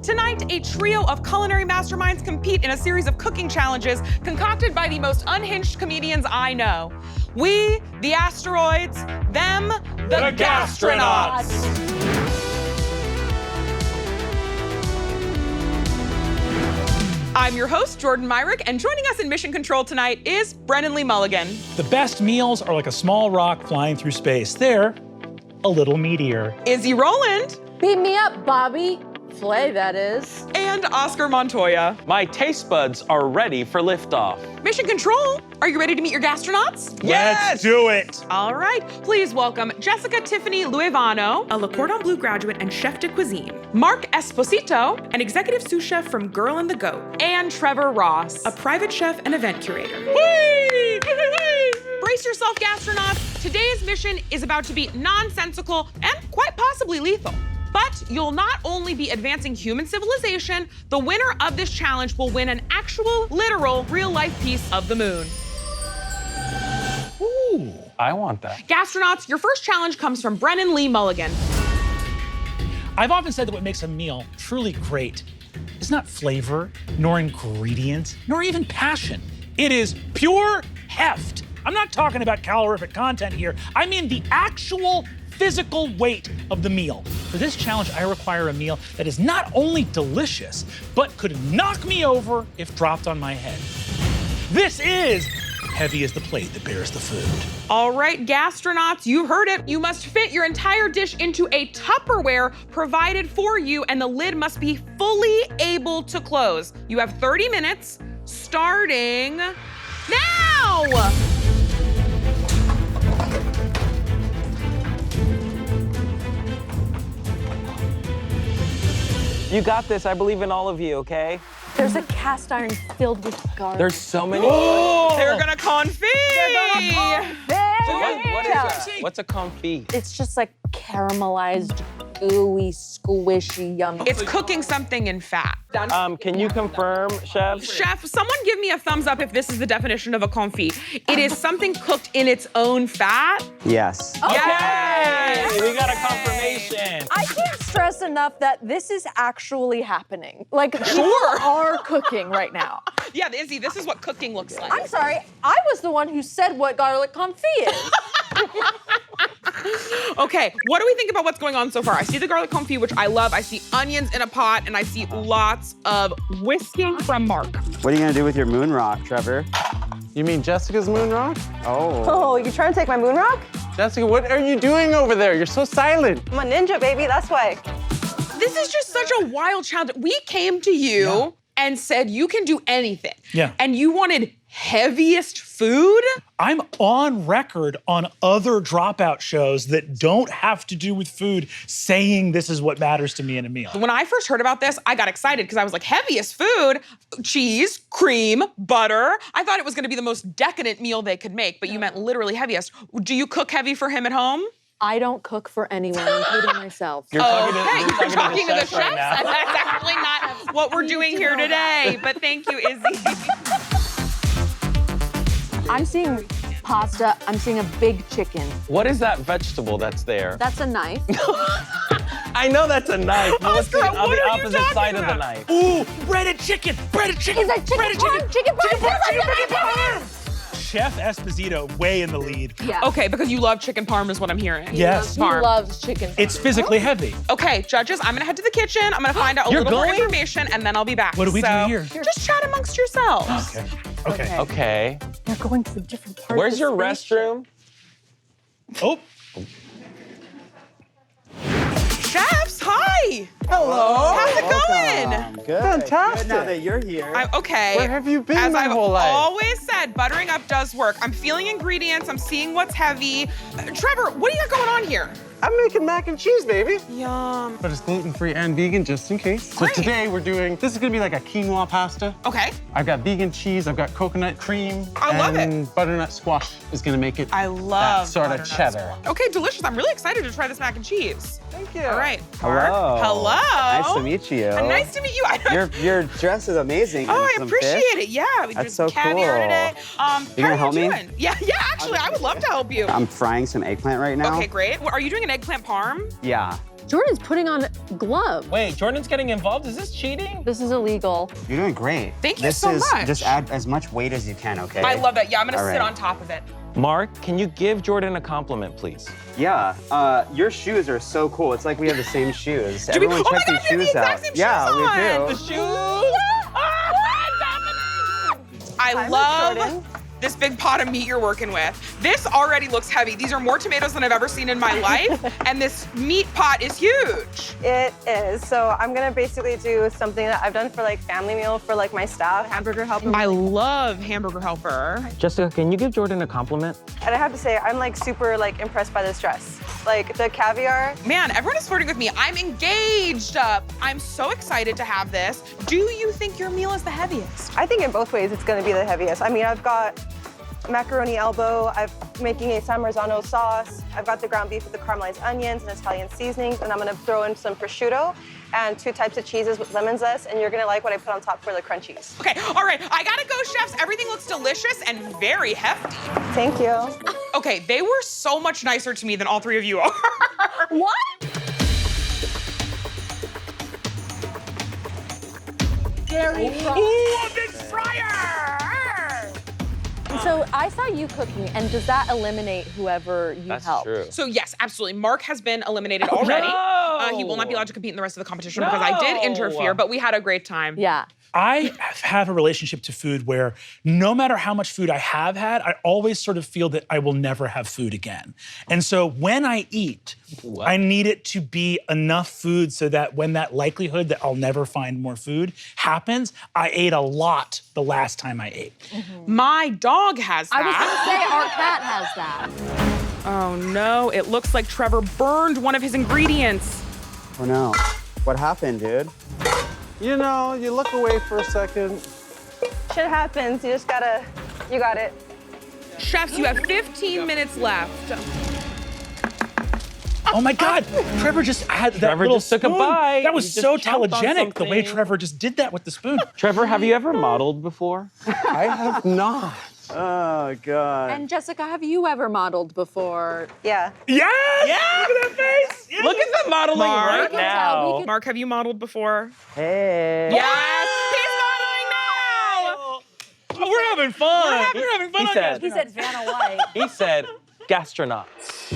Tonight, a trio of culinary masterminds compete in a series of cooking challenges concocted by the most unhinged comedians I know. We, the asteroids, them, the Gastronauts. I'm your host, Jordan Myrick, and joining us in Mission Control tonight is Brennan Lee Mulligan. The best meals are like a small rock flying through space. They're a little meteor. Izzy Rowland. Beat me up, Bobby. Flay, that is. And Oscar Montoya. My taste buds are ready for liftoff. Mission Control, are you ready to meet your gastronauts? Let's do it. All right, please welcome Jessica Tiffany Luevano, a Le Cordon Bleu graduate and chef de cuisine, Mark Esposito, an executive sous chef from Girl and the Goat, and Trevor Ross, a private chef and event curator. Whee! Brace yourself, gastronauts. Today's mission is about to be nonsensical and quite possibly lethal. But you'll not only be advancing human civilization, the winner of this challenge will win an actual, literal, real-life piece of the moon. Ooh. I want that. Gastronauts, your first challenge comes from Brennan Lee Mulligan. I've often said that what makes a meal truly great is not flavor, nor ingredient, nor even passion. It is pure heft. I'm not talking about calorific content here. I mean the actual physical weight of the meal. For this challenge, I require a meal that is not only delicious, but could knock me over if dropped on my head. This is heavy as the plate that bears the food. All right, gastronauts, you heard it. You must fit your entire dish into a Tupperware provided for you, and the lid must be fully able to close. You have 30 minutes, starting now! You got this. I believe in all of you, okay? There's a cast iron filled with garlic. There's so many. They're gonna confit! What is that? What's a confit? It's just like caramelized, gooey, squishy, yummy. It's cooking something in fat. Can you confirm, chef? Chef, someone give me a thumbs up if this is the definition of a confit. It is something cooked in its own fat. Yes. Yay! We got a confirmation. I can't stress enough that this is actually happening. Like, people are cooking right now. Yeah, Izzy, this is what cooking looks like. I'm sorry, I was the one who said what garlic confit is. Okay, what do we think about what's going on so far? I see the garlic confit, which I love. I see onions in a pot, and I see lots of whisking from Mark. What are you gonna do with your moon rock, Trevor? You mean Jessica's moon rock? Oh. Oh, you trying to take my moon rock? Jessica, what are you doing over there? You're so silent. I'm a ninja, baby, that's why. This is just such a wild challenge. We came to you and said you can do anything. Yeah. And you wanted heaviest food? I'm on record on other Dropout shows that don't have to do with food saying this is what matters to me in a meal. When I first heard about this, I got excited because I was like, heaviest food, cheese, cream, butter. I thought it was gonna be the most decadent meal they could make, but you meant literally heaviest. Do you cook heavy for him at home? I don't cook for anyone, including myself. You're talking to the chef right now. That's actually not what we're doing here today, but thank you, Izzy. I'm seeing pasta, I'm seeing a big chicken. What is that vegetable that's there? That's a knife. I know that's a knife, but what's Oscar, on what the are you opposite talking side of the about? knife? Ooh, breaded chicken, breaded chicken. Is that chicken breaded parm? Chicken parm? Chef Esposito way in the lead. Yeah. Okay, because you love chicken parm is what I'm hearing. Yes. He Parm. loves chicken. It's physically heavy. Okay, judges, I'm gonna head to the kitchen. I'm gonna find out a You're little more going? information, and then I'll be back. What do we do here? Just chat amongst yourselves. Okay. Okay. They're going to a different part Where's of your the spaceship. restroom? Oh. Chefs, hi! Hello. How's it going? Good. Fantastic. Good now that you're here. Okay. Where have you been As my I've whole life? always said, buttering up does work. I'm feeling ingredients. I'm seeing what's heavy. Trevor, what do you got going on here? I'm making mac and cheese, baby. Yum. But it's gluten-free and vegan, just in case. So Great. today we're doing, this is gonna be like a quinoa pasta. Okay. I've got vegan cheese, I've got coconut cream. I love it. And butternut squash is gonna make it I love that sort of butternut cheddar. squash. Okay, delicious. I'm really excited to try this mac and cheese. Thank you. All right. Hello. Mark. Hello. Nice to meet you. Nice to meet you. I know. Your dress is amazing. Oh, and I some appreciate fish. it. Yeah, we That's did so caviar cool. today. How gonna are help you me? doing? Yeah, actually, I would love to help you. I'm frying some eggplant right now. Okay, great. Are you doing an eggplant parm? Yeah. Jordan's putting on gloves. Wait, Jordan's getting involved? Is this cheating? This is illegal. You're doing great. Thank you so much. Just add as much weight as you can, okay? I love that. Yeah, I'm gonna All sit right. on top of it. Mark, can you give Jordan a compliment, please? Yeah, your shoes are so cool. It's like we have the same shoes. Do we- Everyone oh my check God, these you have the shoes exact out. same Yeah, shoes on. we The do. shoes? I Hi, Miss love Jordan. this big pot of meat you're working with. This already looks heavy. These are more tomatoes than I've ever seen in my life, and this meat pot is huge. It is. So I'm gonna basically do something that I've done for like family meal for like my staff, hamburger helper. I love hamburger helper. Jessica, can you give Jordan a compliment? And I have to say, I'm like super like impressed by this dress. Like the caviar. Man, everyone is flirting with me. I'm engaged. I'm so excited to have this. Do you think your meal is the heaviest? I think in both ways it's gonna be the heaviest. I mean, I've got macaroni elbow, I'm making a San Marzano sauce, I've got the ground beef with the caramelized onions and Italian seasonings, and I'm gonna throw in some prosciutto and 2 types of cheeses with lemon zest, and you're gonna like what I put on top for the crunchies. Okay, all right, I gotta go, chefs. Everything looks delicious and very hefty. Thank you. Okay, they were so much nicer to me than all 3 of you are. What? Dairy fry. Ooh, a big fryer! So I saw you cooking, and does that eliminate whoever you That's help? true. So yes, absolutely. Mark has been eliminated already. no! He will not be allowed to compete in the rest of the competition because I did No! interfere, but we had a great time. Yeah. I have a relationship to food where no matter how much food I have had, I always sort of feel that I will never have food again. And so when I eat, I need it to be enough food so that when that likelihood that I'll never find more food happens, I ate a lot the last time I ate. My dog has that. I was gonna say our cat has that. Oh no, it looks like Trevor burned one of his ingredients. Oh no. What happened, dude? You know, you look away for a second. Shit happens, you just gotta, you got it. Chefs, you have 15 minutes left. Oh my God, Trevor just had that Trevor little just took a spoon. bite. That was He just so chomped on telegenic, the way something. Trevor just did that with the spoon. Trevor, have you ever modeled before? I have not. Oh, God. And Jessica, have you ever modeled before? Yeah. Yes! Yeah! Look at that face! Yes! Look at the modeling Mark. right We can tell, we now. can- Mark, have you modeled before? Hey. Yes! He's modeling now! Oh, we're having fun. We're having fun He on said- He said Vanna White. He said, Gastronauts.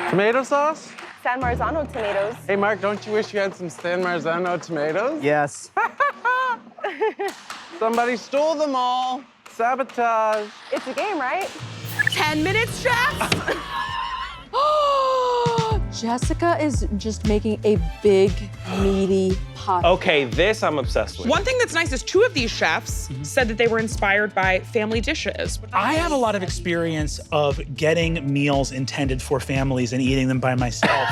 Tomato sauce? San Marzano tomatoes. Hey, Mark, don't you wish you had some San Marzano tomatoes? Yes. Somebody stole them all. Sabotage. It's a game, right? 10 minutes, chefs? Jessica is just making a big, meaty pot. Okay, this I'm obsessed with. One thing that's nice is 2 of these chefs said that they were inspired by family dishes. I have a lot of experience of getting meals intended for families and eating them by myself.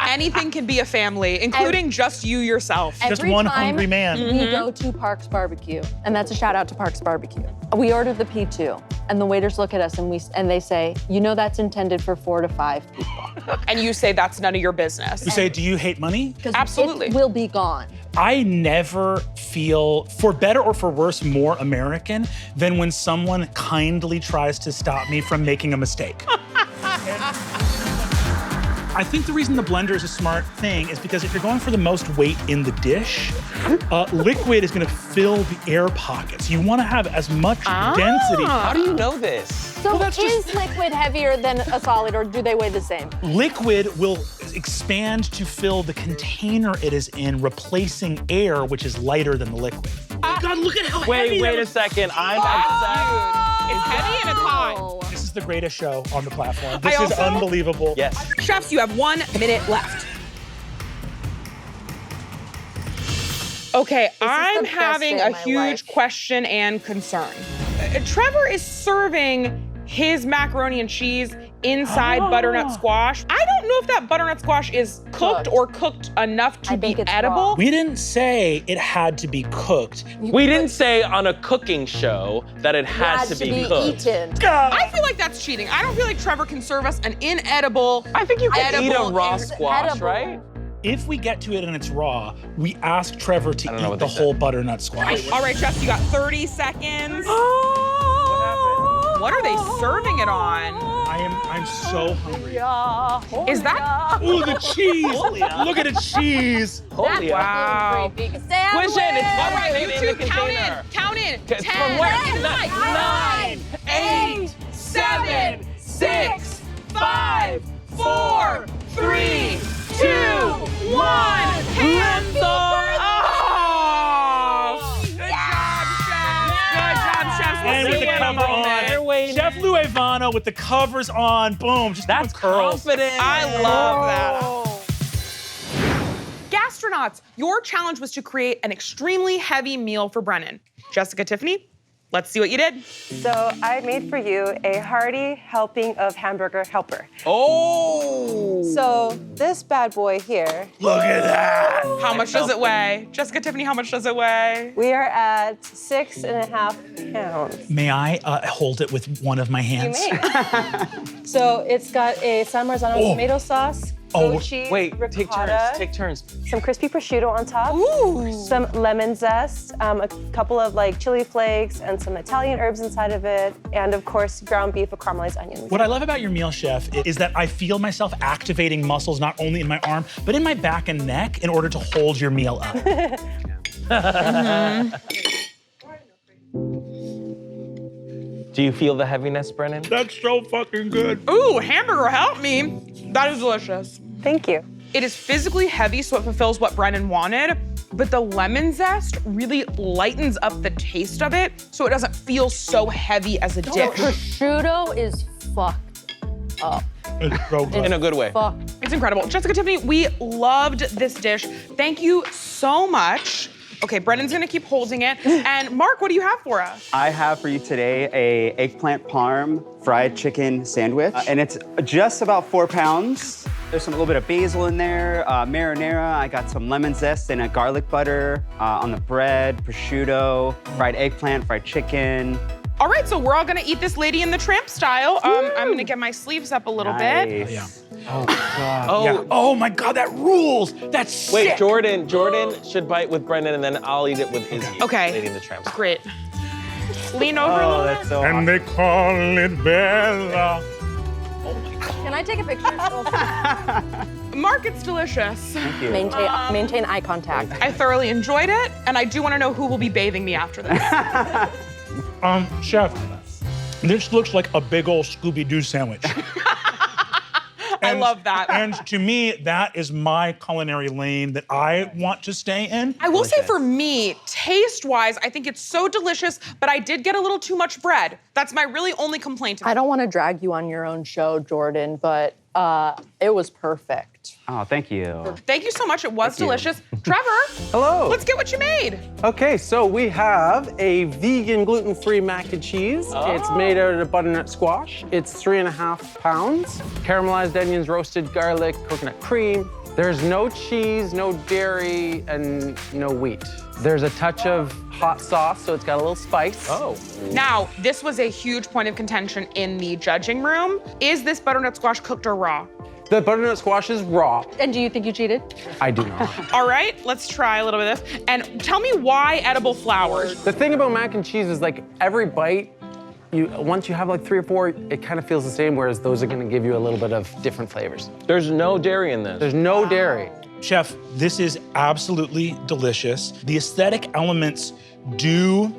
Anything can be a family, including just you yourself. Just Every one time hungry man. We go to Parks Barbecue, and that's a shout out to Parks Barbecue. We order the P2, and the waiters look at us and they say, you know that's intended for 4 to 5 people. And you say that's none of your business. You say, do you hate money? 'Cause Absolutely. It will be gone. I never feel, for better or for worse, more American than when someone kindly tries to stop me from making a mistake. I think the reason the blender is a smart thing is because if you're going for the most weight in the dish, liquid is gonna fill the air pockets. You wanna have as much density. How do you know this? So that's is just- liquid heavier than a solid, or do they weigh the same? Liquid will expand to fill the container it is in, replacing air, which is lighter than the liquid. Oh God, look at how heavy Wait that a was. second. I'm obsessed. It's heavy and it's hot. Oh. This is the greatest show on the platform. I This is also- unbelievable. Yes. Chefs, you have 1 minute left. Okay, I'm the best having day a of my huge life. question and concern. Trevor is serving his macaroni and cheese inside butternut squash. I don't know if that butternut squash is cooked or cooked enough to I be think it's edible. raw. We didn't say it had to be cooked. We didn't say on a cooking show that it had to be cooked. eaten. I feel like that's cheating. I don't feel like Trevor can serve us an inedible. I think you can eat a Edible raw is squash, edible. right? If we get to it and it's raw, we ask Trevor to don't know eat what the they whole butternut squash. All right, chefs, you got 30 seconds. What What are they serving it on? I'm so hungry. Is that? Ooh, the cheese! Look at the cheese! Holy Wow. Creepy. Push it, it's All right, already you in two, the container. count in. Okay, 10, from where? 9, 8, 7, 6, 5, 4, 3, 2, 1. Hands off! Good job, chefs! Good job, chefs. We'll And see with the you in a cover moment. on. Chef Luevano with the covers on. Boom. Just That's doing curls. confident. I love that. Gastronauts, your challenge was to create an extremely heavy meal for Brennan. Jessica, Tiffany, let's see what you did. So I made for you a hearty helping of hamburger helper. Oh! So this bad boy here, Look at that. How much does it weigh? Jessica, Tiffany, how much does it weigh? we are at 6.5 pounds. May I hold it with one of my You hands? may. So it's got a San Marzano Oh. tomato sauce, Oh, goat cheese, Wait, take ricotta, turns, take turns. some crispy prosciutto on top, Ooh. some lemon zest, a couple of like chili flakes, and some Italian herbs inside of it, and of course ground beef with caramelized onions. What I love about your meal, Chef, is that I feel myself activating muscles not only in my arm, but in my back and neck in order to hold your meal up. Do you feel the heaviness, Brennan? That's so fucking good. Ooh, hamburger, help me. That is delicious. Thank you. It is physically heavy, so it fulfills what Brennan wanted, but the lemon zest really lightens up the taste of it, so it doesn't feel so heavy as a The dish. prosciutto is fucked up. It's so good. In a good way. Fucked. It's incredible. Jessica, Tiffany, we loved this dish. Thank you so much. Okay, Brennan's gonna keep holding it. And Mark, what do you have for us? I have for you today a eggplant parm fried chicken sandwich, and it's just about 4 pounds. There's a little bit of basil in there, marinara. I got some lemon zest and a garlic butter on the bread, prosciutto, fried eggplant, fried chicken. All right, so we're all gonna eat this Lady in the Tramp style. I'm gonna get my sleeves up a little bit. Nice. Yeah. Oh, God. Oh, Yeah. Oh my God, that rules. That's wait, sick. Jordan should bite with Brennan, and then I'll eat it with Izzy. Okay. Lady in the Tramp. Great. Lean over a Oh, little that's bit. so awesome. they call it Bella. Can I take a picture? Mark, it's delicious. Thank you. Maintain eye contact. I thoroughly enjoyed it, and I do wanna know who will be bathing me after this. Chef, this looks like a big old Scooby-Doo sandwich. I love that. And to me, that is my culinary lane that I want to stay in. I will say for me, taste-wise, I think it's so delicious, but I did get a little too much bread. That's my really only complaint. I don't want to drag you on your own show, Jordan, but it was perfect. Oh, thank you. Thank you so much, it was Thank you. delicious. Trevor, Hello. let's get what you made. Okay, so we have a vegan gluten-free mac and cheese. It's made out of butternut squash. It's 3.5 pounds. Caramelized onions, roasted garlic, coconut cream. There's no cheese, no dairy, and no wheat. There's a touch of hot sauce, so it's got a little spice. Oh. Now, this was a huge point of contention in the judging room. Is this butternut squash cooked or raw? The butternut squash is raw. And do you think you cheated? I do not. All right, let's try a little bit of this. And tell me why edible flowers? The thing about mac and cheese is like every bite, once you have like 3 or 4, it kind of feels the same, whereas those are gonna give you a little bit of different flavors. There's no dairy in this. There's no dairy. Chef, this is absolutely delicious. The aesthetic elements do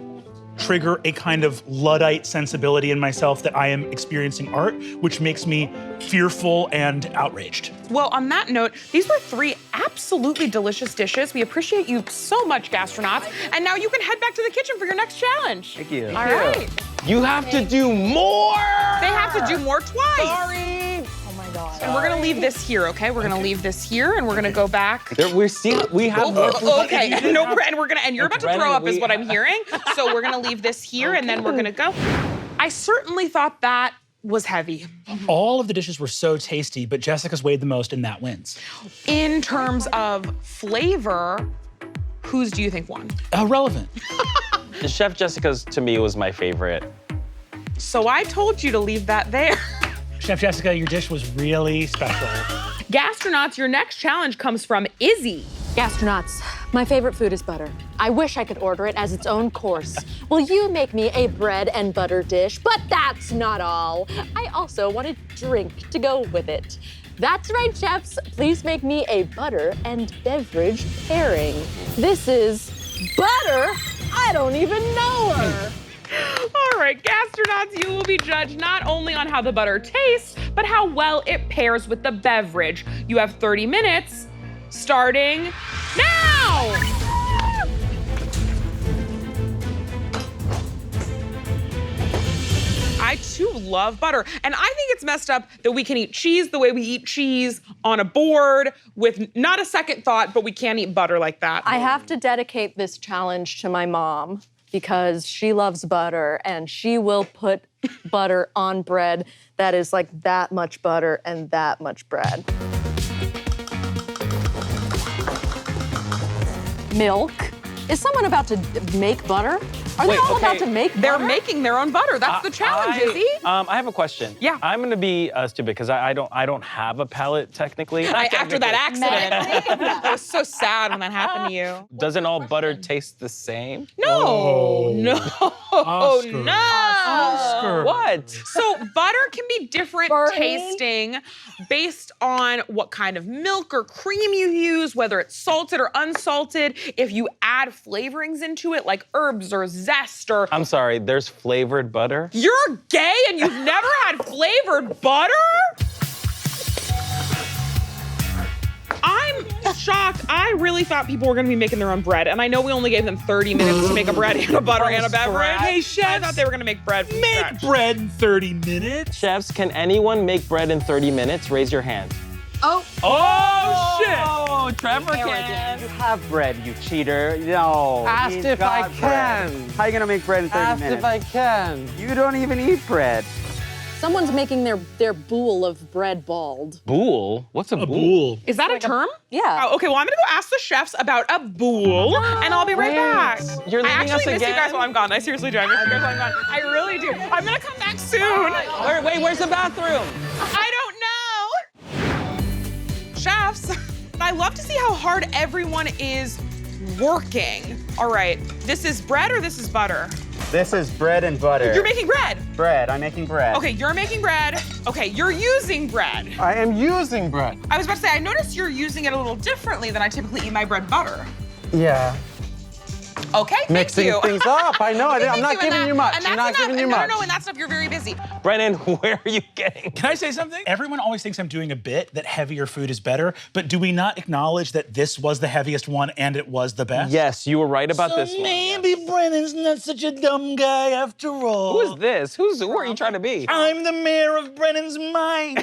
trigger a kind of Luddite sensibility in myself that I am experiencing art, which makes me fearful and outraged. Well, on that note, these were 3 absolutely delicious dishes. We appreciate you so much, Gastronauts. And now you can head back to the kitchen for your next challenge. Thank you. All right. You have to do more! They have to do more twice. Sorry! Oh my God. And we're gonna leave this here, okay? We're gonna leave this here, and we're gonna go back. We have more food. Okay, no, and you're about to throw up is what I'm hearing. So we're gonna leave this here, and then we're gonna go. I certainly thought that was heavy. All of the dishes were so tasty, but Jessica's weighed the most, and that wins. In terms of flavor, whose do you think won? Irrelevant. Chef Jessica's, to me, was my favorite. So I told you to leave that there. Chef Jessica, your dish was really special. Gastronauts, your next challenge comes from Izzy. Gastronauts, my favorite food is butter. I wish I could order it as its own course. Will you make me a bread and butter dish? But that's not all. I also want a drink to go with it. That's right, chefs. Please make me a butter and beverage pairing. This is butter. I don't even know her. All right, Gastronauts, you will be judged not only on how the butter tastes, but how well it pairs with the beverage. You have 30 minutes, starting now! I too love butter, and I think it's messed up that we can eat cheese the way we eat cheese on a board with not a second thought, but we can't eat butter like that. I have to dedicate this challenge to my mom because she loves butter and she will put butter on bread that is like that much butter and that much bread. Milk. Is someone about to make butter? Are they all about to make butter? They're making their own butter. That's the challenge, Izzy. I have a question. Yeah. I'm gonna be stupid because I don't have a palate technically. After that accident, I was so sad when that happened to you. Doesn't all butter taste the same? No, no, Oscar. no. Oscar. What? So butter can be different tasting based on what kind of milk or cream you use, whether it's salted or unsalted. If you add flavorings into it, like herbs or zest or... I'm sorry, there's flavored butter? You're gay and you've never had flavored butter? I'm shocked. I really thought people were gonna be making their own bread, and I know we only gave them 30 minutes to make a bread and a butter and a beverage. Hey, chefs, I thought they were gonna make bread from Make scratch. bread in 30 minutes. Chefs, can anyone make bread in 30 minutes? Raise your hand. Oh, shit. Oh, Trevor can. You have bread, you cheater. No. Asked he's if I got bread. can. How are you gonna make bread in 30 Asked minutes? if I can. You don't even eat bread. Someone's making their boule of bread bald. Boule? What's a A boule? boule. Is that a term? Yeah. Oh, okay, well, I'm gonna go ask the chefs about a boule, and I'll be right back. You're leaving I actually us miss you again? guys while I'm gone. I seriously do. I miss you guys while I'm gone. I really do. I'm gonna come back soon. Wait, where's the bathroom? I don't know. Chefs, I love to see how hard everyone is working. All right, this is bread or this is butter? This is bread and butter. You're making bread. bread. I'm making bread. Okay, you're making bread. Okay, you're using bread. I am using bread. I was about to say, I noticed you're using it a little differently than I typically eat my bread butter. Yeah. Okay, thank Mixing you. things up. I know. Okay, I'm not thank giving you much. And I'm that's not giving you enough. much. No, and that stuff, you're very busy. Brennan, where are you getting? Can I say something? Everyone always thinks I'm doing a bit that heavier food is better, but do we not acknowledge that this was the heaviest one and it was the best? Yes, you were right about So this one. maybe Brennan's not such a dumb guy after all. Who is this? Who are you trying to be? I'm the mayor of Brennan's mind.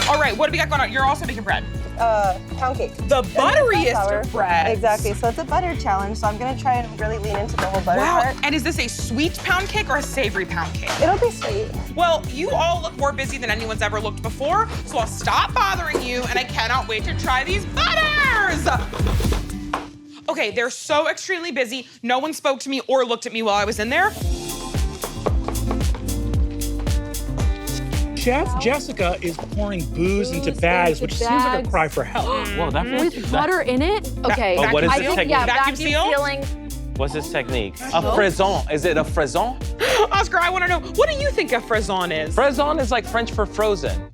All right, what do we got going on? You're also making bread. Pound cake. The butteriest Flour. of bread. Exactly. So it's a butter challenge. So I'm gonna try and really lean into the whole butter Wow, part. and is this a sweet pound cake or a savory pound cake? It'll be sweet. Well, you all look more busy than anyone's ever looked before, so I'll stop bothering you, and I cannot wait to try these butters! Okay, they're so extremely busy. No one spoke to me or looked at me while I was in there. Chef Jessica is pouring booze into bags, which seems like a cry for help. Whoa, that feels With butter in it? Okay. Oh, what is I this think, technique? yeah, Vacuum vacuum seal? sealing. What's this technique? A fraison. Is it a fraison? Oscar, I wanna know, what do you think a fraison is? Fraison is like French for frozen.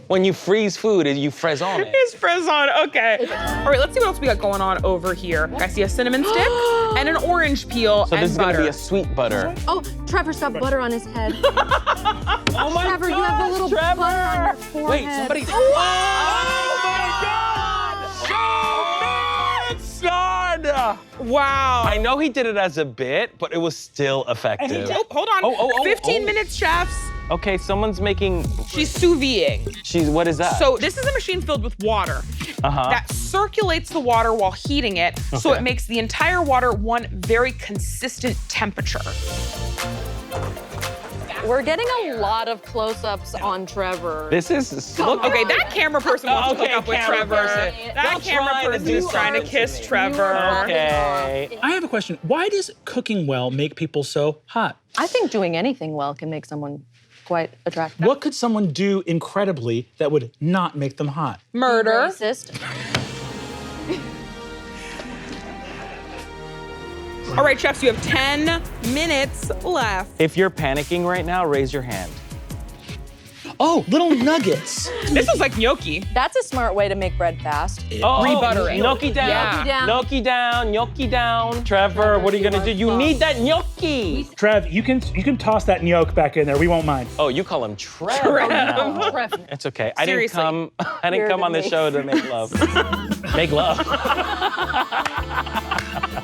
When you freeze food, you fraison it. It's fraison, okay. All right, let's see what else we got going on over here. I see a cinnamon stick and an orange peel So and this is butter. gonna be a sweet butter. Oh, Trevor's got butter on his head. Oh my Trevor, you have a little Trevor! butter on your forehead. Wait, somebody. Oh my God! God! Wow. I know he did it as a bit, but it was still effective. Oh, hold on. 15 minutes, chefs. Okay, someone's making. She's sous videing. What is that? So this is a machine filled with water that circulates the water while heating it, so Okay. it makes the entire water one very consistent temperature. We're getting a lot of close-ups on Trevor. This is. Look. Okay, that camera person wants to Okay, hook up with camera Trevor. person. That Don't camera try to person do is trying to something kiss to me. Trevor. Okay. I have a question. Why does cooking well make people so hot? I think doing anything well can make someone quite attractive. What could someone do incredibly that would not make them hot? Murder. Racist. All right, chefs, you have 10 minutes left. If you're panicking right now, raise your hand. Oh, little nuggets. This is like gnocchi. That's a smart way to make bread fast. Rebuttering. Gnocchi down. Yeah. Gnocchi down. Gnocchi down. Trevor, what are you gonna do? You need that gnocchi. Trev, you can toss that gnocchi back in there. We won't mind. Oh, you call him Trev. now. It's okay. I didn't Seriously. come on this show to make love. Make love.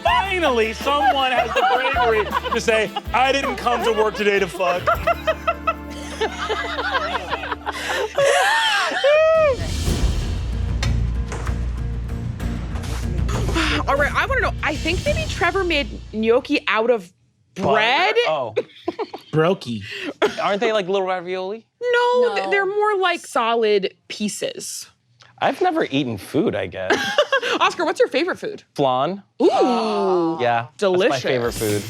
Finally, someone has the bravery to say, I didn't come to work today to fuck. All right, I want to know. I think maybe Trevor made gnocchi out of bread. Oh. Brokey. Aren't they like little ravioli? No, No. they're more like solid pieces. I've never eaten food, I guess. Oscar, what's your favorite food? Flan. Ooh. Yeah. Delicious. That's my favorite food.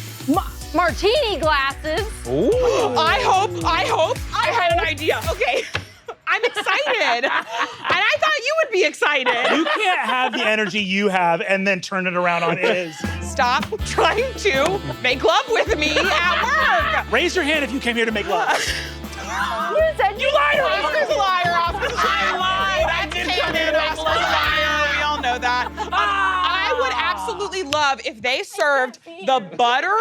Martini glasses. Ooh. I hope I had an idea. Okay. I'm excited. And I thought you would be excited. You can't have the energy you have and then turn it around on his. Stop trying to make love with me at work. Raise your hand if you came here to make love. You liar! Oscar's a liar! Oscar's a liar! I didn't come here to make love. We all know that. I would absolutely love if they served the butter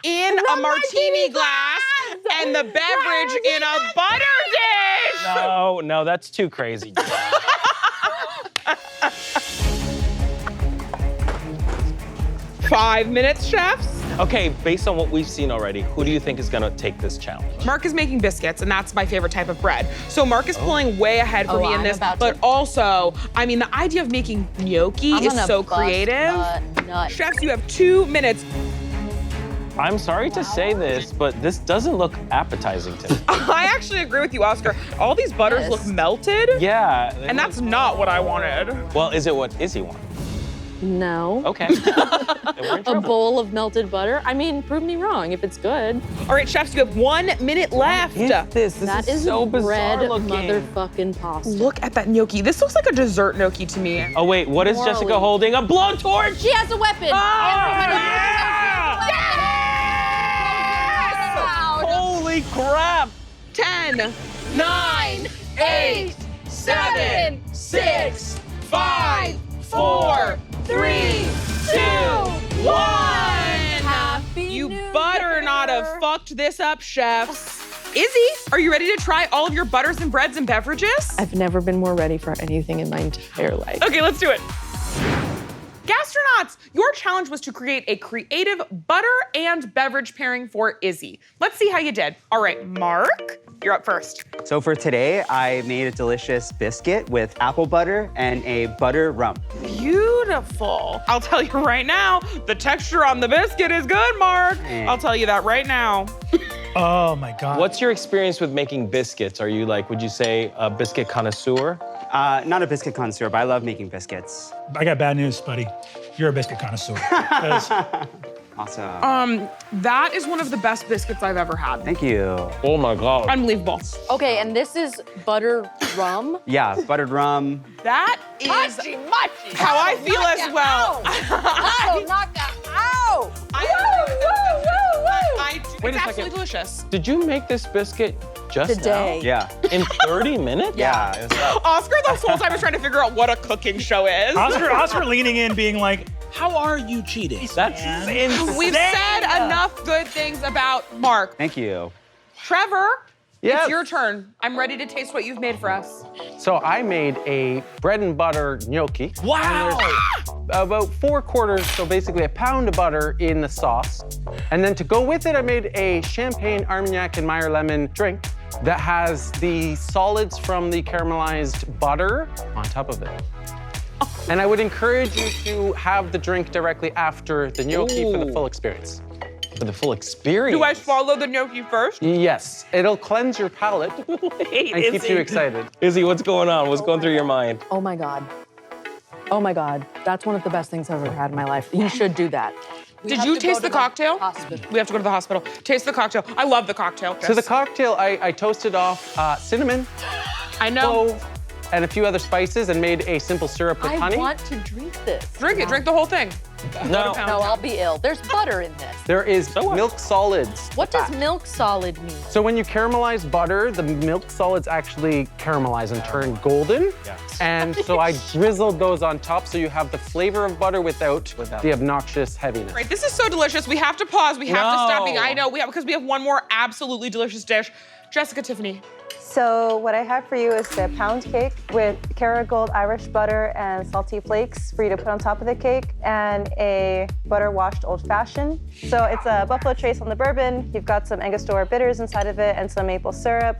in a martini glass and the beverage in a butter dish. No, that's too crazy. 5 minutes, chefs. Okay, based on what we've seen already, who do you think is gonna take this challenge? Mark is making biscuits, and that's my favorite type of bread. So Mark is pulling way ahead for me in I'm this, about but to. also, I mean, the idea of making gnocchi I'm is gonna so bust creative. a nut. Chefs, you have 2 minutes. I'm sorry to say this, but this doesn't look appetizing to me. I actually agree with you, Oscar. All these butters Yes. look melted, Yeah. and that's not what I wanted. Well, is it what Izzy wants? No. Okay. Then we're in A trouble. bowl of melted butter? I mean, prove me wrong if it's good. All right, chefs, you have 1 minute left. This That is is so bizarre bread looking. motherfucking pasta. Look at that gnocchi. This looks like a dessert gnocchi to me. Oh wait, what is Jessica Morally. holding? A blowtorch! She has a weapon. Holy crap! 10, 9, 8, 7, 6, 5, 4, 3, 2, 1. Happy You New better not have Year. fucked this up, chefs. Izzy, are you ready to try all of your butters and breads and beverages? I've never been more ready for anything in my entire life. Okay, let's do it. Gastronauts, your challenge was to create a creative butter and beverage pairing for Izzy. Let's see how you did. All right, Mark, you're up first. So for today, I made a delicious biscuit with apple butter and a butter rum. Beautiful. I'll tell you right now, the texture on the biscuit is good, Mark. I'll tell you that right now. Oh my God. What's your experience with making biscuits? Are you like, would you say a biscuit connoisseur? Not a biscuit connoisseur, but I love making biscuits. I got bad news, buddy. You're a biscuit connoisseur. 'Cause Awesome. That is one of the best biscuits I've ever had. Thank you. Oh my God. Unbelievable. Okay, and this is butter rum. Yeah, buttered rum. That is how I feel as well. Wait It's a absolutely second. delicious. Did you make this biscuit just Today. Yeah. now? In 30 minutes? Yeah, it was Oscar the whole time was trying to figure out what a cooking show is. Oscar leaning in, being like, how are you cheating? That's insane. We've said enough good things about Mark. Thank you. Trevor, Yes. it's your turn. I'm ready to taste what you've made for us. So I made a bread and butter gnocchi. Wow. About 4/4, so basically a pound of butter in the sauce. And then to go with it, I made a champagne, Armagnac, and Meyer lemon drink that has the solids from the caramelized butter on top of it. And I would encourage you to have the drink directly after the gnocchi for the full experience. For the full experience. Do I swallow the gnocchi first? Yes, it'll cleanse your palate and keep you excited. Izzy, what's going on? What's going through your mind? Oh my God. Oh my God. That's one of the best things I've ever had in my life. You should do that. Did you taste the cocktail? Hospital. We have to go to the hospital. Taste the cocktail. I love the cocktail. So the cocktail, I toasted off cinnamon, I know. clove, and a few other spices and made a simple syrup with honey. I want to drink this. Drink it. Drink the whole thing. No. No, I'll be ill. There's butter in this. There is milk solids. What does milk solid mean? So when you caramelize butter, the milk solids actually caramelize and turn golden. Yes. And so I drizzled those on top so you have the flavor of butter without the obnoxious heaviness. Right, this is so delicious. We have to pause. We have to stop being. No. I know because we have one more absolutely delicious dish. Jessica, Tiffany. So what I have for you is the pound cake with Kerrygold Irish butter and salty flakes for you to put on top of the cake, and a butter washed old fashioned. So it's a buffalo trace on the bourbon. You've got some Angostura bitters inside of it and some maple syrup,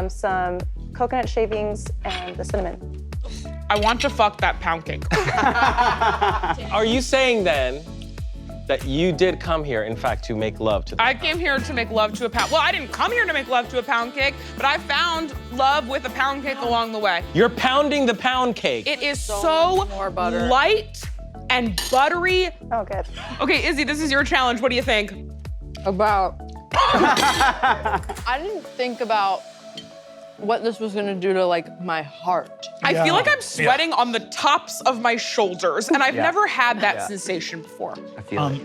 some coconut shavings, and the cinnamon. I want to fuck that pound cake. Are you saying then that you did come here, in fact, to make love to the I came here to make love to a pound. Well, I didn't come here to make love to a pound cake, but I found love with a pound cake along the way. You're pounding the pound cake. It is so more butter. light and buttery. Oh, good. Okay, Izzy, this is your challenge. What do you think? About. I didn't think about what this was gonna do to like my heart. I feel like I'm sweating on the tops of my shoulders, and I've never had that sensation before. I feel it.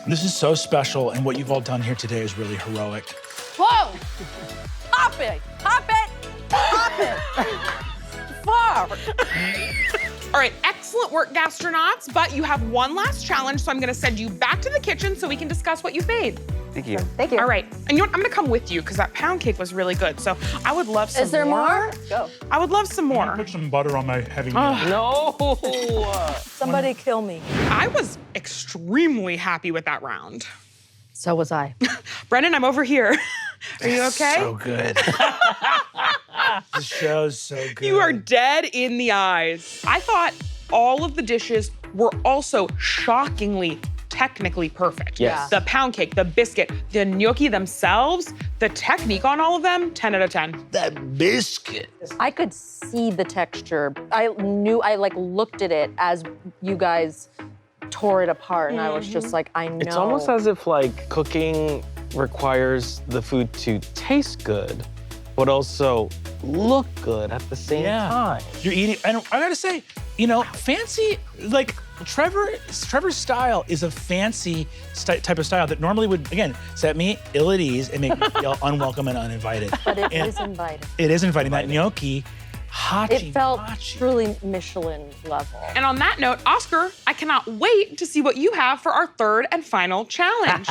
This is so special, and what you've all done here today is really heroic. Whoa! Pop it! Pop it! Pop it! Fuck! All right, excellent work, Gastronauts, but you have one last challenge, so I'm gonna send you back to the kitchen so we can discuss what you've made. Thank you. Thank you. All right, and you know what? I'm gonna come with you because that pound cake was really good. So I would love some more. Is there more? Go. I would love some more. Put some butter on my heavy meal. No. Somebody kill me. I was extremely happy with that round. So was I. Brendan, I'm over here. Are you okay? So good. This show's so good. You are dead in the eyes. I thought all of the dishes were also shockingly technically perfect. Yes. The pound cake, the biscuit, the gnocchi themselves, the technique on all of them, 10 out of 10. that biscuit. I could see the texture. I like looked at it as you guys tore it apart, and I was just like, I know. It's almost as if like cooking requires the food to taste good, but also look good at the same time. You're eating, and I gotta say, fancy, like Trevor's style is a fancy type of style that normally would, again, set me ill at ease and make me feel unwelcome and uninvited. But it is inviting. It is inviting. That gnocchi, It felt truly Michelin level. And on that note, Oscar, I cannot wait to see what you have for our third and final challenge.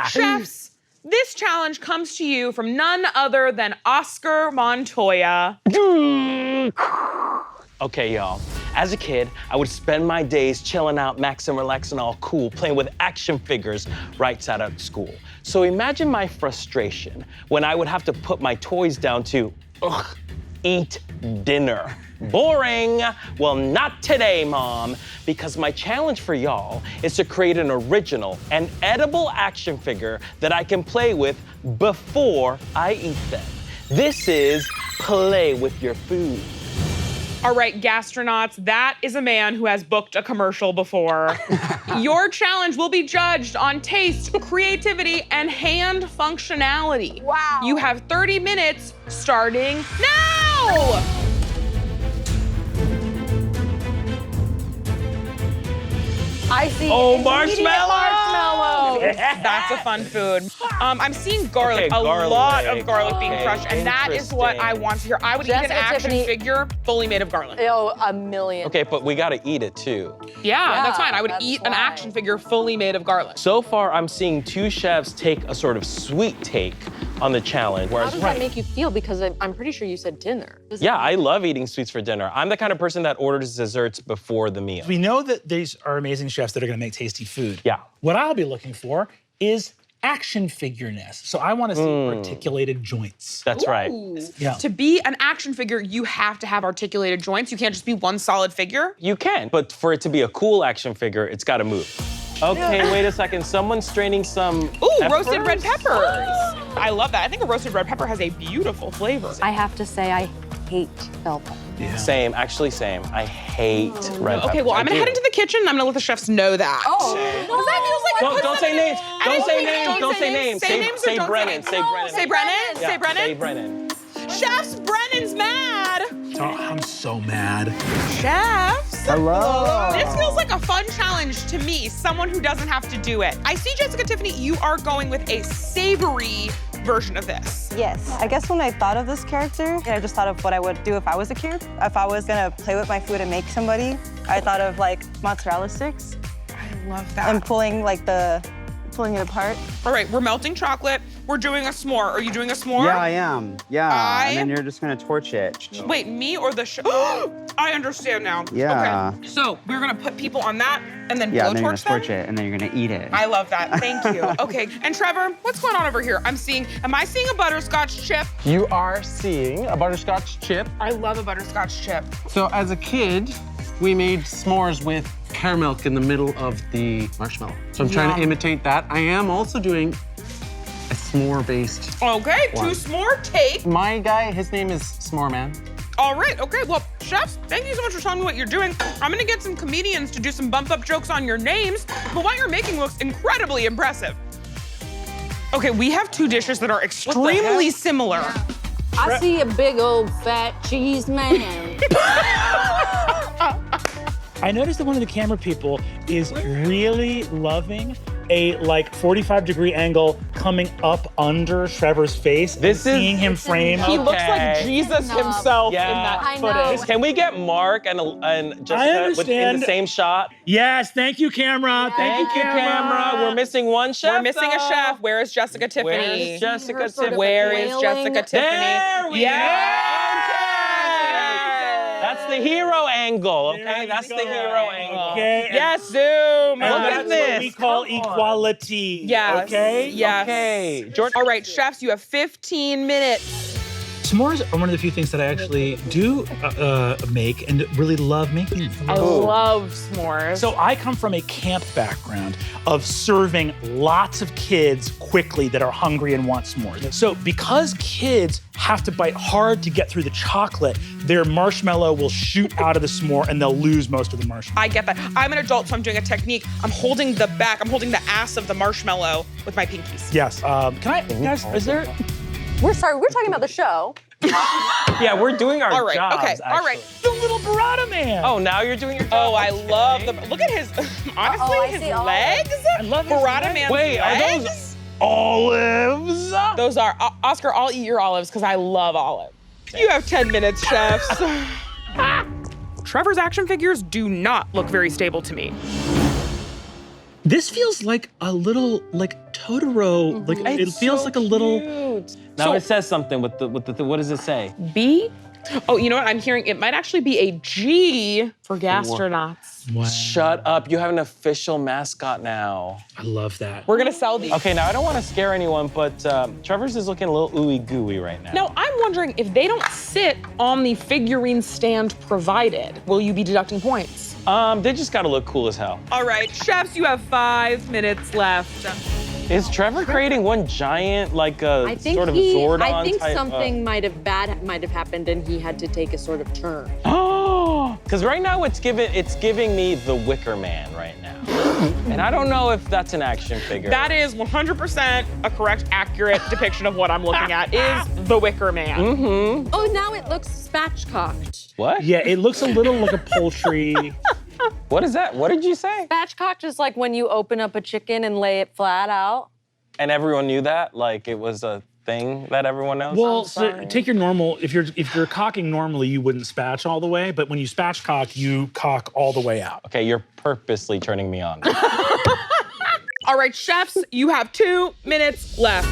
Chefs, this challenge comes to you from none other than Oscar Montoya. Okay, y'all. As a kid, I would spend my days chilling out, maxing, relaxing, all cool, playing with action figures right side out of school. So imagine my frustration when I would have to put my toys down to, eat dinner. Boring. Well, not today, Mom, because my challenge for y'all is to create an original and edible action figure that I can play with before I eat them. This is play with your food. All right, Gastronauts, that is a man who has booked a commercial before. Your challenge will be judged on taste, creativity, and hand functionality. Wow. You have 30 minutes starting now! I see Oh, immediate marshmallows. That's a fun food. I'm seeing garlic, Okay, a lot of garlic. garlic being Okay, crushed, and that is what I want to hear. I would eat an Jessica, action Tiffany- figure fully made of garlic. Oh, a million. Okay, but we gotta eat it too. Yeah, that's fine. I would that's eat an why. action figure fully made of garlic. So far, I'm seeing two chefs take a sort of sweet take on the challenge, How whereas does that make you feel? Because I'm pretty sure you said dinner. yeah, I love eating sweets for dinner. I'm the kind of person that orders desserts before the meal. We know that these are amazing chefs that are gonna make tasty food. Yeah. What I'll be looking for is action figure-ness. So I wanna see articulated joints. That's right. Ooh. Yeah. To be an action figure, you have to have articulated joints. You can't just be one solid figure. You can, but for it to be a cool action figure, it's gotta move. Okay, wait a second. Someone's straining some Ooh, peppers? roasted red peppers. I love that. I think a roasted red pepper has a beautiful flavor. I have to say, I hate bell peppers. Yeah. Same, actually same. I hate red pepper. Okay, well, I'm gonna head into the kitchen and I'm gonna let the chefs know that. Oh, Because that feels like Don't say names. Don't say names. Don't say names. Say names or Say don't Brennan. say Say Brennan. Say Brennan. Yeah, Say Brennan. Say Brennan. Chefs, Brennan's mad. Oh, I'm so mad. Chefs. Hello. This feels like a fun challenge to me, someone who doesn't have to do it. I see, Jessica Tiffany, you are going with a savory version of this. Yes. I guess when I thought of this character, I just thought of what I would do if I was a kid. If I was gonna play with my food and make somebody, I thought of like mozzarella sticks I love that. and pulling it apart. All right, we're melting chocolate. We're doing a s'more. Are you doing a s'more? Yeah, I am. Yeah, and then you're just gonna torch it. Wait, me or the chef? I understand now. Yeah. Okay, so we're gonna put people on that and then Yeah, and then you're gonna blowtorch them? torch it, and then you're gonna eat it. I love that, thank you. Okay, and Trevor, what's going on over here? Am I seeing a butterscotch chip? You are seeing a butterscotch chip. I love a butterscotch chip. So as a kid, we made s'mores with caramel in the middle of the marshmallow. So I'm trying to imitate that. I am also doing a s'more-based. Okay, One. 2 s'more cake. My guy, his name is S'more Man. All right, okay, well, chefs, thank you so much for telling me what you're doing. I'm gonna get some comedians to do some bump up jokes on your names, but what you're making looks incredibly impressive. Okay, we have 2 dishes that are extremely similar. I see a big old fat cheese man. I noticed that one of the camera people is really loving a like 45-degree angle coming up under Trevor's face. This is- seeing him frame. He looks like Okay. Jesus Enough. himself Yeah. in that I footage. know. Can we get Mark and Jessica in understand. the same shot? Yes, thank you, camera. Thank you, camera. We're missing one chef. We're missing a though. chef. Where is Jessica Tiffany? Where's Jessica Her sort of Tiffany? Where is wailing. Jessica Tiffany? There we That's the hero angle, okay? There you That's the go. hero angle. Okay. and- Yes, zoom. and Look at that's this. what we call Come on. equality. Yes. Okay. Yes. Okay, Jordan. All right, chefs, you have 15 minutes. S'mores are one of the few things that I actually do make and really love making. I love s'mores. So I come from a camp background of serving lots of kids quickly that are hungry and want s'mores. So because kids have to bite hard to get through the chocolate, their marshmallow will shoot out of the s'more and they'll lose most of the marshmallow. I get that. I'm an adult, so I'm doing a technique. I'm holding the ass of the marshmallow with my pinkies. Yes. Can I, guys, is there? We're talking about the show. Yeah, we're doing our All right, jobs, okay, all right. actually. The little burrata man. Oh, now you're doing your job? Oh, I Okay. love the, look at his, honestly, I his see all legs. I love his Burrata legs. man's Wait, are legs. those olives. Those are, Oscar, I'll eat your olives because I love olives. You have 10 minutes, chefs. Trevor's action figures do not look very stable to me. This feels like a little, like Totoro. Like it feels like a little. Now So- it says something with the what does it say? B? Oh, you know what? I'm hearing it might actually be a G for Gastronauts. Wow. Shut up, you have an official mascot now. I love that. We're gonna sell these. Okay, now I don't want to scare anyone, but Trevor's is looking a little ooey gooey right now. Now, I'm wondering if they don't sit on the figurine stand provided, will you be deducting points? They just gotta look cool as hell. All right, chefs, you have 5 minutes left. Is Trevor creating one giant, like a I think sort of Zordon I think type? something might have happened and he had to take a sort of turn. Oh, because right now it's giving me the Wicker Man right now, and I don't know if that's an action figure. That is 100% a correct, accurate depiction of what I'm looking at, is the Wicker Man. Mm-hmm. Oh, now it looks spatchcocked. What? Yeah, it looks a little like a poultry. What is that? What did you say? Spatchcocked is like when you open up a chicken and lay it flat out. And everyone knew that? Like it was a thing that everyone knows? Well, so take your normal. If you're cocking normally, you wouldn't spatch all the way, but when you spatchcock, you cock all the way out. Okay, you're purposely turning me on. All right, chefs, you have 2 minutes left.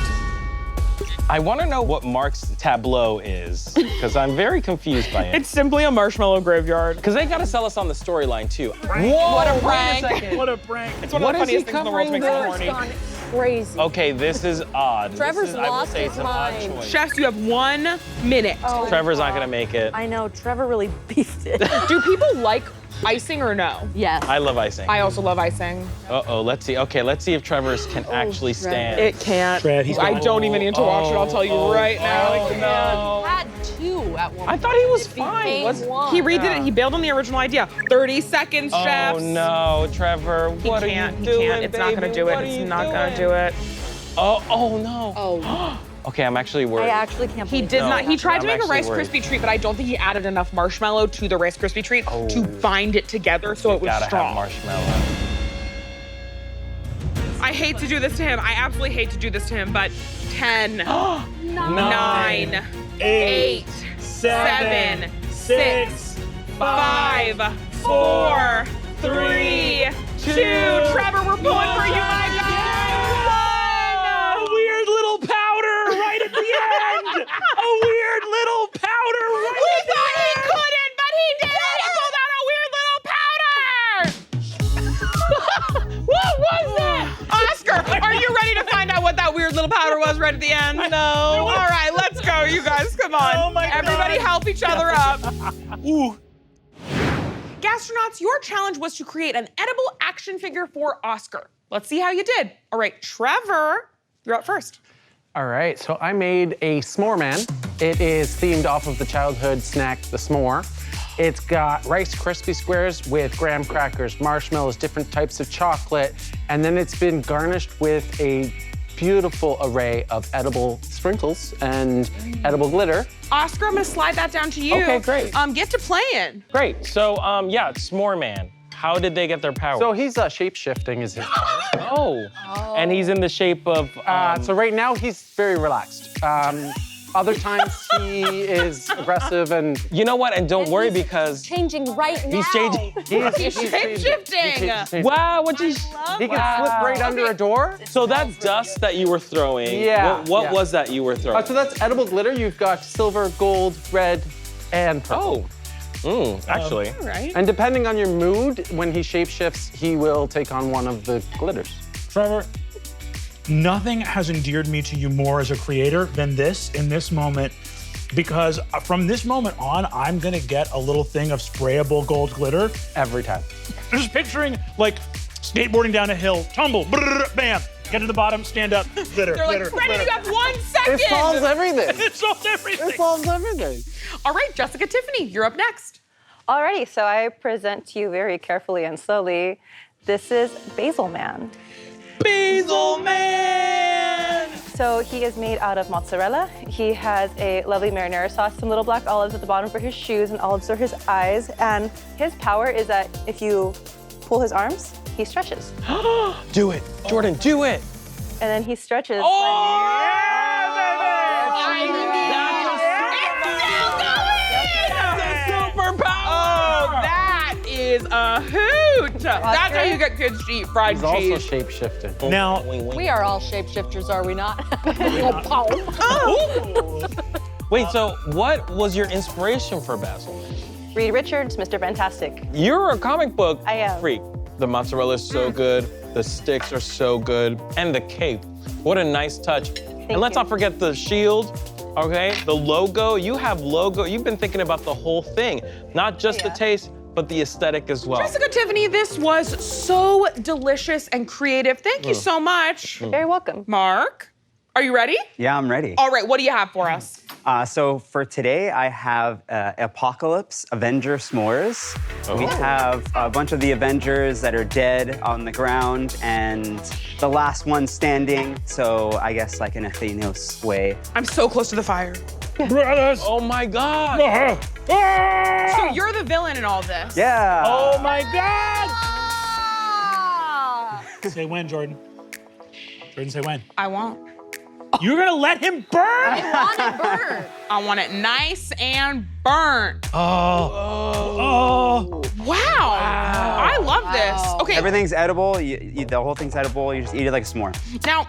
I want to know what Mark's tableau is, because I'm very confused by it. It's simply a marshmallow graveyard. Because they got to sell us on the storyline, too. What a prank. What a prank. It's one of What the is he funniest things in the world to make covering someone there? horny. Gone crazy. Okay, this is odd. Trevor's I will lost say his it's an odd mind. choice. Chefs, you have 1 minute. Oh, Trevor's not going to make it. I know, Trevor really beefed it. Do people like icing or no? Yes. I love icing. I also love icing. Uh-oh, let's see. Okay, let's see if Trevor's can actually Trevor. stand. It can't. Trev, he's I got- don't even need to watch it. I'll tell you right now. Oh, no. Had 2 at one I thought he was point. fine. Became Wasn't- one. He redid it. He bailed on the original idea. 30 seconds, chefs. Oh no, Trevor, what are you He doing, can't. It's not gonna baby? do it. What are It's you not doing? gonna do it. Oh no. Oh, Okay, I'm actually worried. I actually can't He believe did that. not. He tried to I'm make a actually Rice worried. Krispie treat, but I don't think he added enough marshmallow to the Rice Krispie treat to bind it together so it was Gotta strong. have marshmallow. I hate to do this to him. I absolutely hate to do this to him, but 10, 9, 8, 7, 6, 5, 4, 3, 2. Trevor, we're pulling for you, my God. A weird little powder right at the end. A weird little powder right We at the thought he end. couldn't, but he did. He pulled out a weird little powder. What was that? Oscar, are you ready to find out what that weird little powder was right at the end? No. All right, let's go, you guys. Come on. Oh my Everybody God. help each other up. Ooh. Gastronauts, your challenge was to create an edible action figure for Oscar. Let's see how you did. All right, Trevor, you're up first. All right, so I made a s'more man. It is themed off of the childhood snack, the s'more. It's got Rice Krispie squares with graham crackers, marshmallows, different types of chocolate, and then it's been garnished with a beautiful array of edible sprinkles and edible glitter. Oscar, I'm gonna slide that down to you. Okay, great. Get to playing. Great. So, yeah, S'more Man. How did they get their power? So he's shape-shifting is his power. Oh. And he's in the shape of. So right now he's very relaxed. Other times he is aggressive and You know what? And don't worry He's because changing right now. he's changing. he's shape-shifting. Wow, what you? He can slip right under a door. So that dust that you were throwing. Yeah, What yeah. was that you were throwing? So that's edible glitter. You've got silver, gold, red, and purple. Actually. All right. And depending on your mood, when he shapeshifts, he will take on one of the glitters. Trevor, nothing has endeared me to you more as a creator than this in this moment, because from this moment on, I'm gonna get a little thing of sprayable gold glitter. Every time. Just picturing like skateboarding down a hill, tumble, brrr, bam, get to the bottom, stand up, glitter, They're like, glitter, ready, glitter. you got 1 second. It solves everything. It solves everything. It solves everything. All right, Jessica Tiffany, you're up next. Alrighty, so I present to you very carefully and slowly. This is Basil Man. Basil Man! So he is made out of mozzarella. He has a lovely marinara sauce, some little black olives at the bottom for his shoes, and olives for his eyes. And his power is that if you pull his arms, he stretches. Do it. Jordan, do it. And then he stretches. Oh, that is a hoot. That's how you get kids to eat fried He's also cheese. shape-shifting. Now, We are all shapeshifters, are we not? Wait, so what was your inspiration for Basil Man? Reed Richards, Mr. Fantastic. You're a comic book I am. freak. The mozzarella is so good, the sticks are so good, and the cape. What a nice touch. And let's you. not forget the shield, okay? The logo, you have logo. You've been thinking about the whole thing, not just the Yeah. taste, but the aesthetic as well. Jessica Tiffany, this was so delicious and creative. Thank you so much. Very welcome. Mark, are you ready? Yeah, I'm ready. All right, what do you have for us? So for today, I have Apocalypse Avenger s'mores. We have a bunch of the Avengers that are dead on the ground and the last one standing. So I guess like in a Thanos way. I'm so close to the fire. brothers. Oh my God. So you're the villain in all this. Yeah. Oh my God! Say when, Jordan. Jordan, say when. I won't. You're gonna let him burn? I want it nice and burnt. Oh. Wow. I love this. Okay, Everything's edible. The whole thing's edible. You just eat it like a s'more. now,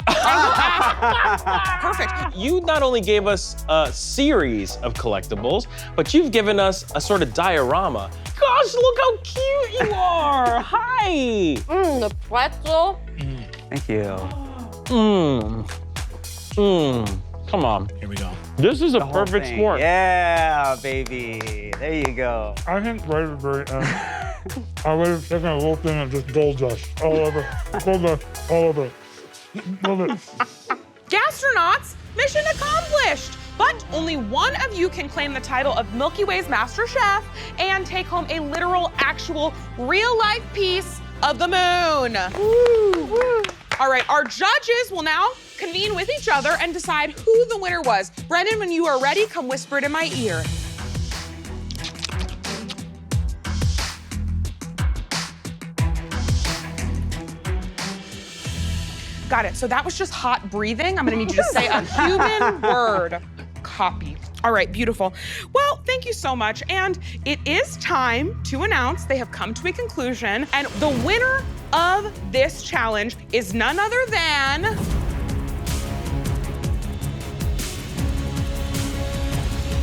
perfect. You not only gave us a series of collectibles, but you've given us a sort of diorama. Gosh, look how cute you are. Hi. The pretzel. Thank you. Come on. Here we go. This is a The whole perfect thing. s'more. Yeah, baby. There you go. I think right at the very end, I would have taken a little thing of just gold dust all over. Gold dust all over. Love it. Gastronauts, mission accomplished. But only one of you can claim the title of Milky Way's Master Chef and take home a literal, actual, real-life piece of the moon. Woo. All right, our judges will now convene with each other and decide who the winner was. Brendan, when you are ready, come whisper it in my ear. Got it. So that was just hot breathing. I'm gonna need you to say a human word. Copy. All right, beautiful. Well, thank you so much. And it is time to announce they have come to a conclusion. And the winner of this challenge is none other than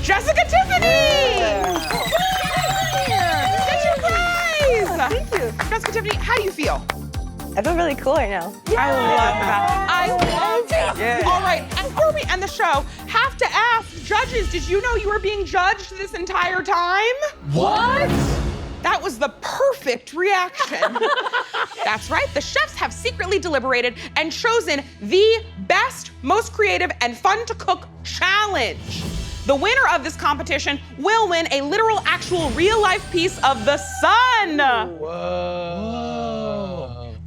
Jessica Tiffany! Get your prize! Thank you. Jessica Tiffany, how do you feel? I feel really cool right now. I love that. I love it. Yeah. All right, and before we end the show, have to ask, judges, did you know you were being judged this entire time? What? That was the perfect reaction. That's right, the chefs have secretly deliberated and chosen the best, most creative, and fun to cook challenge. The winner of this competition will win a literal, actual, real-life piece of the sun. Whoa.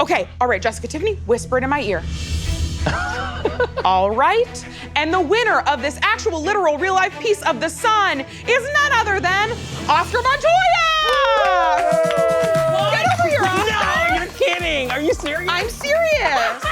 Okay, all right, Jessica Tiffany, whisper it in my ear. All right, and the winner of this actual, literal, real-life piece of the sun is none other than Oscar Montoya! Get over here, Oscar! No, you're kidding. Are you serious? I'm serious.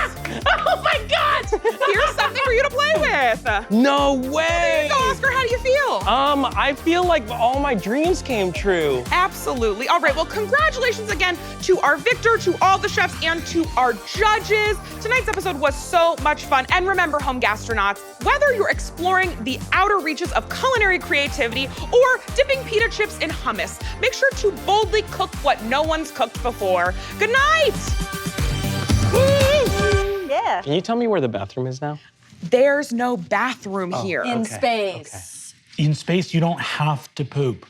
Oh my God! Here's something for you to play with. No There way! you go, Oscar, how do you feel? I feel like all my dreams came true. Absolutely. All right, well, congratulations again to our victor, to all the chefs, and to our judges. Tonight's episode was so much fun. And remember, home gastronauts, whether you're exploring the outer reaches of culinary creativity or dipping pita chips in hummus, make sure to boldly cook what no one's cooked before. Good night. Yeah. Can you tell me where the bathroom is now? There's no bathroom here. In space. In space, you don't have to poop.